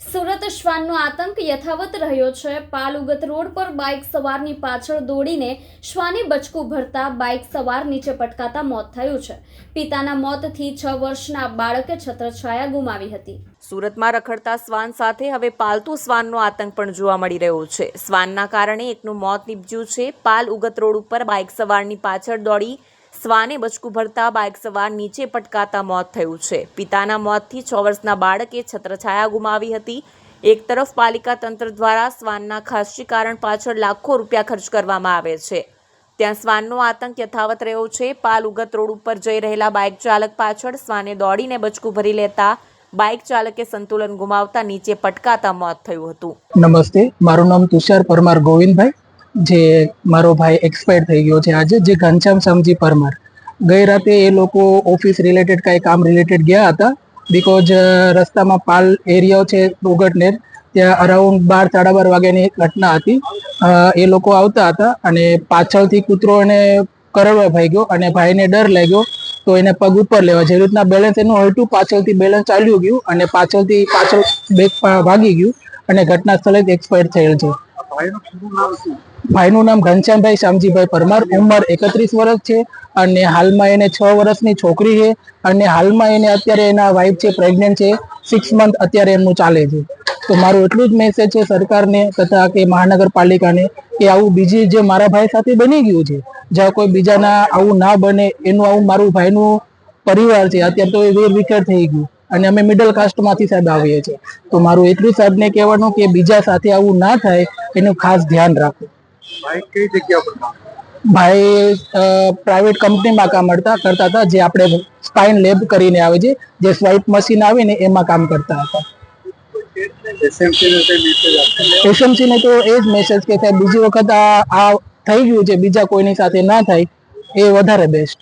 સુરત શ્વાનનો આતંક યથાવત રહ્યો છે। પાલુગત રોડ પર બાઇક સવારની પાછળ દોડીને શ્વાને બચકું ભરતા બાઇક સવાર નીચે પટકાતા મોત થયું છે। પિતાના મોતથી 6 વર્ષના બાળકે છત્રછાયા ગુમાવી હતી। સુરતમાં રખડતા શ્વાન સાથે હવે પાલતુ શ્વાનનો આતંક પણ જોવા મળી રહ્યો છે। શ્વાનના કારણે એકનું મોત નીપજ્યું છે। પાલ ઉગત રોડ ઉપર બાઇક સવારની પાછળ દોડી શ્વાને બચકું ભરતા બાઇક સવાર નીચે પટકાતા મોત થયું છે। પિતાના મોતથી 6 વર્ષના બાળકે છત્રછાયા ગુમાવી હતી। એક તરફ પાલિકા તંત્ર દ્વારા શ્વાનના ખાસગીકરણ પાછળ લાખો રૂપિયા ખર્ચ કરવામાં આવે છે, ત્યાં શ્વાનનો આતંક યથાવત રહ્યો છે। પાલ ઉગત રોડ ઉપર જઈ રહેલા બાઇક ચાલક પાછળ શ્વાને દોડીને બચકું ભરી લેતા બાઇક ચાલકે સંતુલન ગુમાવતા નીચે પટકાતા મોત થયું હતું। નમસ્તે, મારું નામ તુષાર પરમાર ગોવિંદભાઈ, જે મારો ભાઈ એક્સપાયર થઈ ગયો છે આજે, જે ઘનશ્યામ શામજી પરમાર। ગઈ રાતે એ લોકો ઓફિસ રિલેટેડ કાંઈ કામ રિલેટેડ ગયા હતા, બિકોઝ રસ્તામાં પાલ એરિયા છે ઉગટનેર, ત્યાં અરાઉન્ડ 12-12:30 વાગ્યાની ઘટના હતી। એ લોકો આવતા હતા અને પાછળથી કૂતરો એને કરડવા ભાગ્યો અને ભાઈને ડર લાગ્યો તો એને પગ ઉપર લેવા, જેવી રીતના બેલેન્સ એનું હલતું, પાછળથી બેલેન્સ ચાલ્યું ગયું અને પાછળ બેગ ભાગી ગયું અને ઘટના સ્થળે જ એક્સપાયર થયેલ છે। ભાઈનું નામ ઘનશ્યામભાઈ શામજીભાઈ પરમાર, ઉંમર 31 વર્ષ છે અને હાલમાં એને 6 વર્ષની છોકરી છે અને હાલમાં એને અત્યારે એના વાઇફ છે, પ્રેગ્નન્ટ છે, 6 મંથ અત્યારે એમનું ચાલે છે। તો મારું એટલું જ મેસેજ છે સરકારને તથા કે મહાનગરપાલિકાને કે આવું બીજી જે મારા ભાઈ સાથે બની ગયું છે, જ્યાં કોઈ બીજાના આવું ના બને એનું, આવું મારું ભાઈનું પરિવાર છે અત્યારે તો એ વેર વિખેર થઈ ગયું અને અમે મિડલ કાસ્ટમાંથી સાહેબ આવીએ છીએ। તો મારું એટલું સાહેબને કહેવાનું કે બીજા સાથે આવું ના થાય એનું ખાસ ધ્યાન રાખો। ભાઈ કઈ જગ્યા પર કામ? ભાઈ પ્રાઇવેટ કંપનીમાં કામ કરતા હતા, જે આપણે સ્પાઇન લેબ કરીને આવે છે, જે સ્વાઇપ મશીન આવે ને એમાં કામ કરતા હતા। એસએમસી ને તો એ જ મેસેજ કે સાહેબ બીજી વખત આ થઈ ગયું છે, બીજા કોઈની સાથે ના થાય એ વધારે બેસ્ટ।